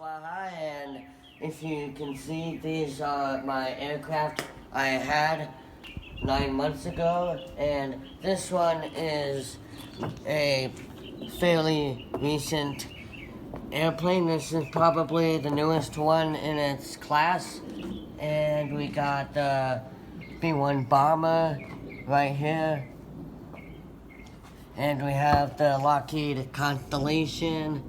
FlyHigh, and if you can see, these are my aircraft I had 9 months ago, and this one is a fairly recent airplane. This is probably the newest one in its class, and we got the B-1 bomber right here, and we have the Lockheed Constellation,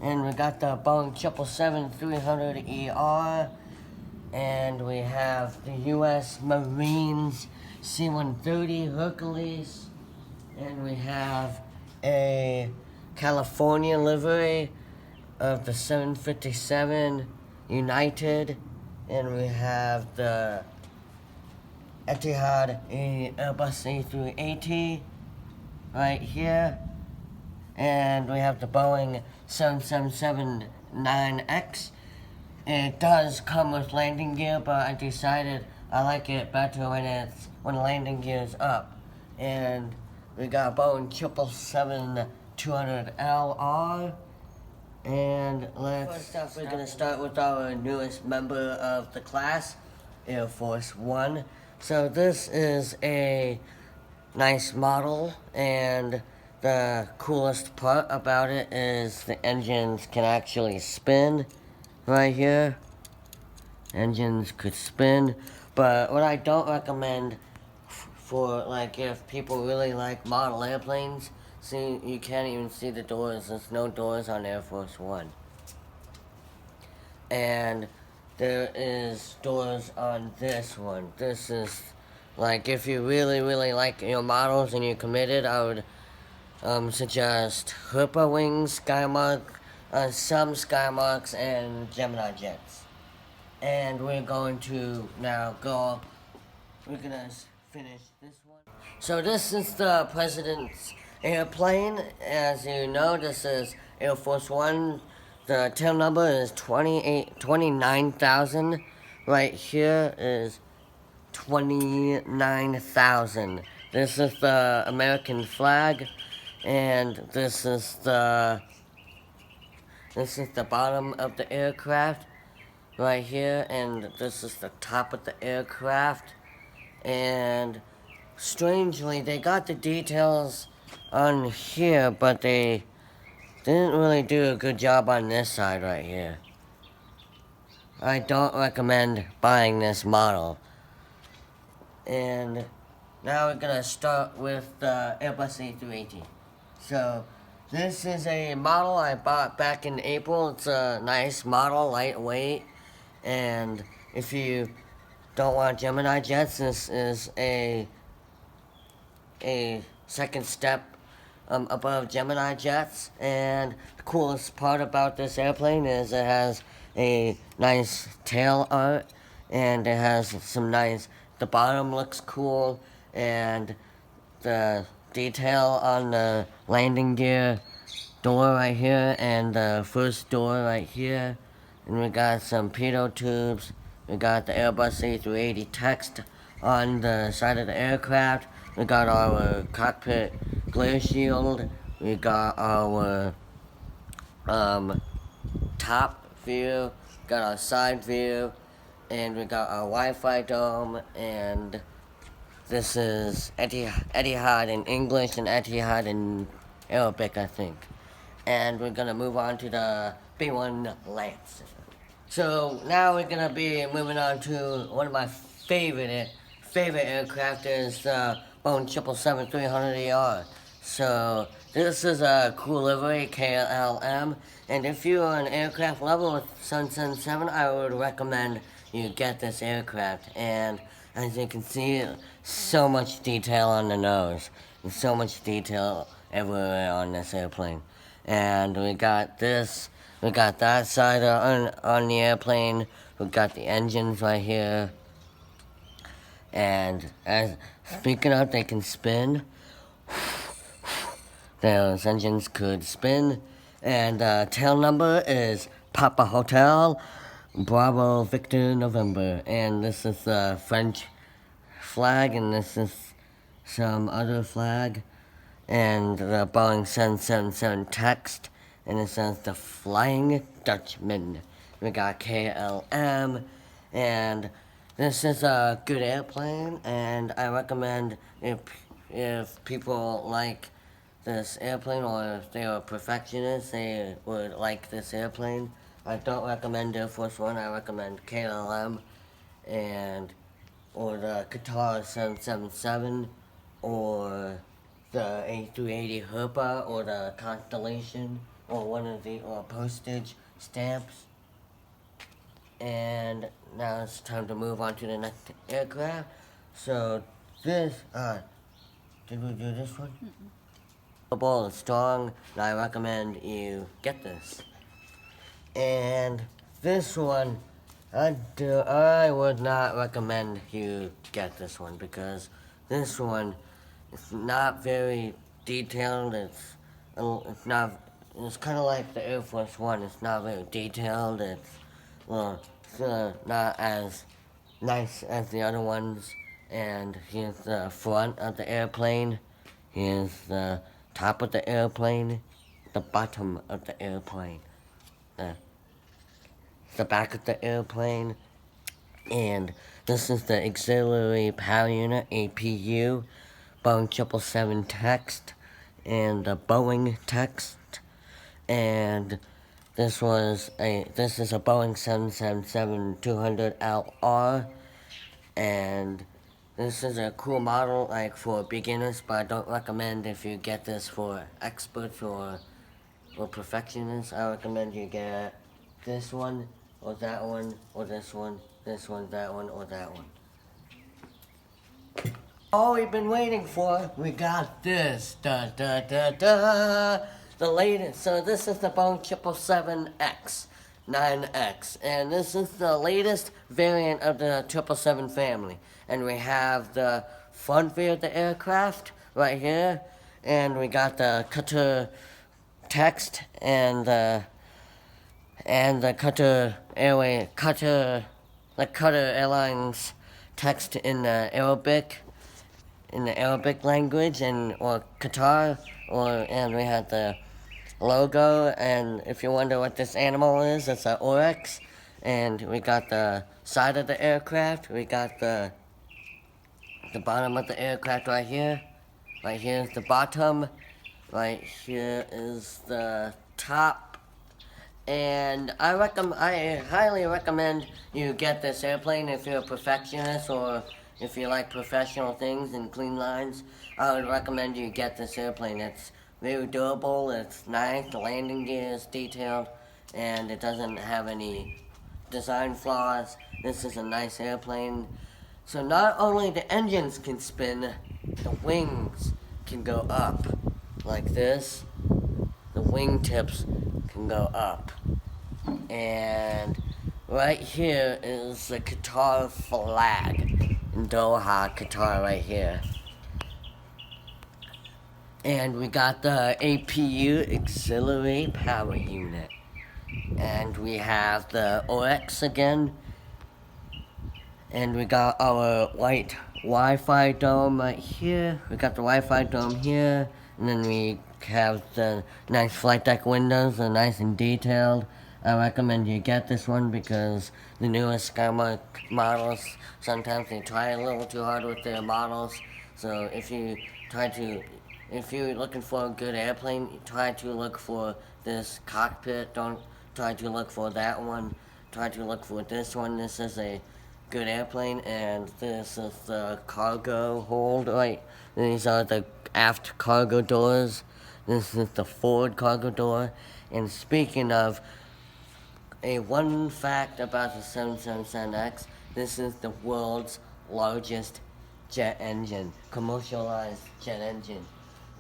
and we got the Boeing 777-300ER, and we have the U.S. Marines C-130 Hercules, and we have a California livery of the 757 United, and we have the Etihad Airbus A380 right here, and we have the Boeing 777-9X. It does come with landing gear, but I decided I like it better when landing gear is up. And we got Boeing 777-200LR. And first off, we're gonna start with our newest member of the class, Air Force One. So this is a nice model, and the coolest part about it is the engines can actually spin right here. Engines could spin, but what I don't recommend for, like, if people really like model airplanes, see, you can't even see the doors. There's no doors on Air Force One. And there is doors on this one. This is, like, if you really, really like your models and you're committed, I would suggest Herpa Wings, Skymark, some Skymarks, and Gemini Jets. And we're going to now we're gonna finish this one. So this is the President's airplane. As you know, this is Air Force One. The tail number is 29,000. Right here is 29,000. This is the American flag, and this is the bottom of the aircraft right here, and this is the top of the aircraft. And strangely, they got the details on here, but they didn't really do a good job on this side right here. I don't recommend buying this model. And now we're gonna start with the Airbus A380. So this is a model I bought back in April. It's a nice model, lightweight, and if you don't want Gemini jets, this is a second step above Gemini jets. And the coolest part about this airplane is it has a nice tail art, and it has some nice, the bottom looks cool, and the detail on the landing gear door right here, and the first door right here. And we got some pitot tubes. We got the Airbus A380 text on the side of the aircraft. We got our cockpit glare shield. We got our top view. Got our side view. And we got our Wi-Fi dome. And this is Etihad in English and Etihad in Arabic, I think. And we're gonna move on to the B-1 Lance. So now we're gonna be moving on to one of my favorite aircraft, is the Boeing 777-300ER. So this is a cool livery, KLM, and if you're an aircraft lover with 777, I would recommend you get this aircraft. And as you can see, so much detail on the nose, and so much detail everywhere on this airplane. And we got this. We got that side on the airplane. We got the engines right here. And speaking of, they can spin. Those engines could spin. And tail number is Papa Hotel, Bravo Victor November. And this is the French flag, and this is some other flag. And the Boeing 777 text. and it says the Flying Dutchman. We got KLM, and this is a good airplane, and I recommend if people like this airplane, or if they are perfectionists, they would like this airplane. I don't recommend Air Force One. I recommend KLM, and or the Qatar 777, or the A380 Herpa, or the Constellation, or one of the postage stamps. And now it's time to move on to the next aircraft. So this, did we do this one? It's strong, and I recommend you get this. And this one, I would not recommend you get this one, because this one is not very detailed. It's not. It's kind of like the Air Force One. It's not very detailed. It's not as nice as the other ones. And here's the front of the airplane. Here's the top of the airplane. The bottom of the airplane. The back of the airplane. And this is the Auxiliary Power Unit, APU, Boeing 777 text, and the Boeing text. And this is a Boeing 777-200LR, and this is a cool model, like, for beginners, but I don't recommend if you get this for experts or perfectionists. I recommend you get this one, or that one, or this one, that one, or that one. All we've been waiting for, we got this. Da da da da. The latest. So this is the Boeing 777X, 9X, and this is the latest variant of the 777 family. And we have the front view of the aircraft right here, and we got the Qatar text and the Qatar Airlines text in the Arabic language, or Qatar, and we have the logo. And if you wonder what this animal is, it's an oryx. And we got the side of the aircraft. We got the bottom of the aircraft right here. Right here is the bottom. Right here is the top. And I highly recommend you get this airplane if you're a perfectionist, or if you like professional things and clean lines. I would recommend you get this airplane. It's very durable, it's nice, the landing gear is detailed, and it doesn't have any design flaws. This is a nice airplane. So not only the engines can spin, the wings can go up like this. The wingtips can go up. And right here is the Qatar flag in Doha, Qatar, right here. And we got the APU, Auxiliary Power Unit. And we have the OX again. And we got our white Wi-Fi dome right here. We got the Wi-Fi dome here. And then we have the nice flight deck windows. They're nice and detailed. I recommend you get this one, because the newest Skymark models, sometimes they try a little too hard with their models. So if you're looking for a good airplane, try to look for this cockpit. Don't try to look for that one. Try to look for this one. This is a good airplane, and this is the cargo hold, right? These are the aft cargo doors. This is the forward cargo door. And speaking of, one fact about the 777X, this is the world's largest jet engine, commercialized jet engine.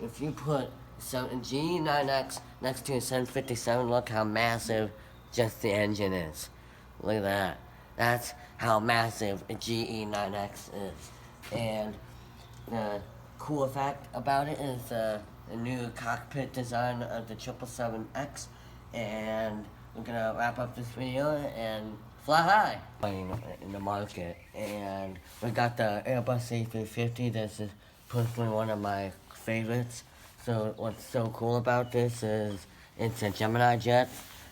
If you put GE9X next to a 757, look how massive just the engine is. Look at that. That's how massive a GE9X is. And the cool fact about it is the new cockpit design of the 777X. And we're gonna wrap up this video and fly high in the market. And we got the Airbus A350. This is personally one of my favorites. So what's so cool about this is It's a Gemini jet,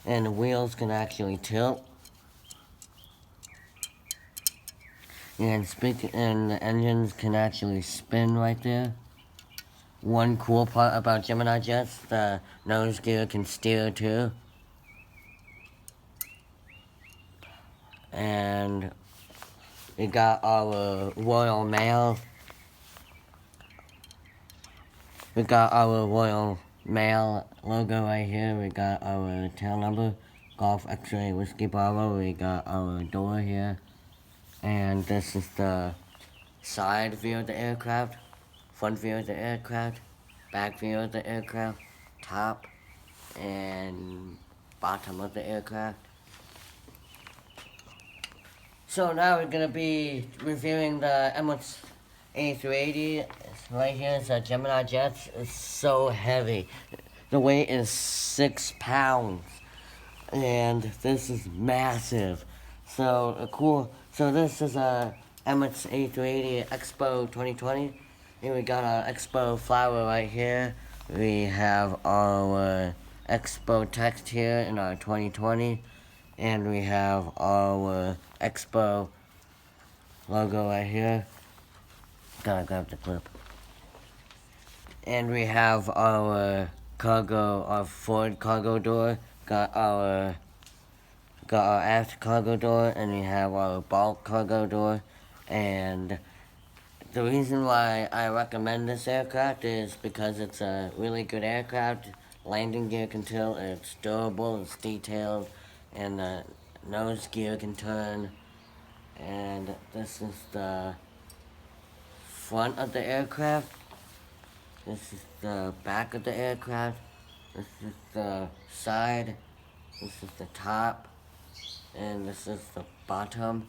and the wheels can actually tilt. And the engines can actually spin right there. One cool part about Gemini jets, the nose gear can steer too. And we got our Royal Mail. We got our Royal Mail logo right here. We got our tail number, Golf X-Ray Whiskey Bravo. We got our door here. And this is the side view of the aircraft, front view of the aircraft, back view of the aircraft, top and bottom of the aircraft. So now we're going to be reviewing the Emirates A380. Right here is a Gemini jet. It's so heavy. The weight is 6 pounds. And this is massive. So this is a Emirates A380 Expo 2020. And we got our Expo flower right here. We have our Expo text here in our 2020. And we have our Expo logo right here. Gotta grab the clip. And we have our Ford cargo door. Got our aft cargo door, and we have our bulk cargo door. And the reason why I recommend this aircraft is because it's a really good aircraft. Landing gear can tilt, it's durable, it's detailed, and the nose gear can turn. And this is the front of the aircraft. This is the back of the aircraft. This is the side. This is the top. And this is the bottom.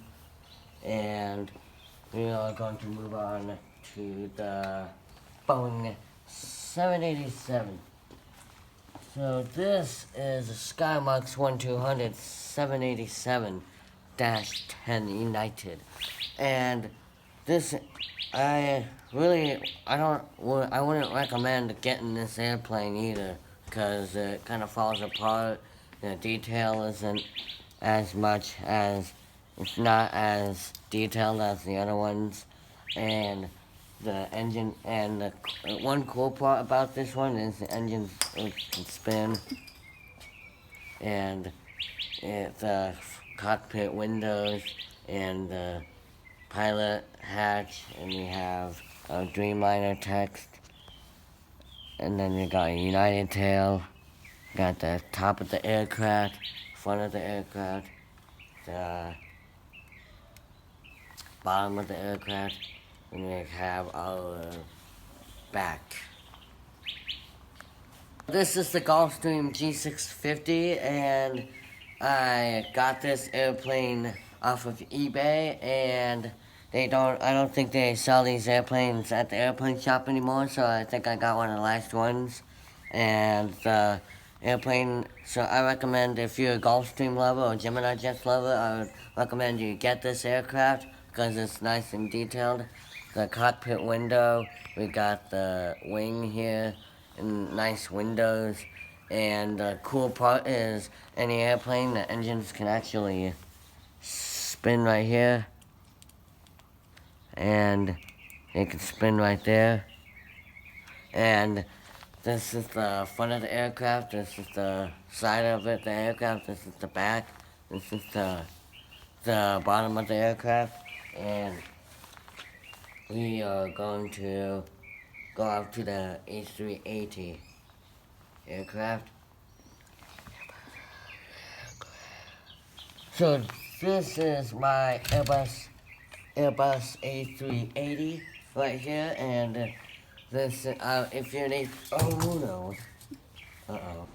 And we are going to move on to the Boeing 787. So this is a Skymarks 1200 787-10 United. And this, I wouldn't recommend getting this airplane either, because it kind of falls apart. The detail isn't as much as, it's not as detailed as the other ones. And the engine, and the one cool part about this one is the engine can spin. And the cockpit windows and the pilot hatch, and we have a Dreamliner text, and then we got a United tail, got the top of the aircraft, front of the aircraft, the bottom of the aircraft, and we have our back. This is the Gulfstream G650, and I got this airplane off of eBay, and I don't think they sell these airplanes at the airplane shop anymore, so I think I got one of the last ones. And the airplane, so I recommend, if you're a Gulfstream lover or Gemini Jets lover, I would recommend you get this aircraft because it's nice and detailed. The cockpit window, we got the wing here and nice windows. And the cool part is, any airplane, the engines can actually spin right here. And it can spin right there. And this is the front of the aircraft. This is the side of it, the aircraft. This is the back. This is the bottom of the aircraft. And we are going to go up to the A380 aircraft. So this is my Airbus A380 right here, and this if you're an oh no,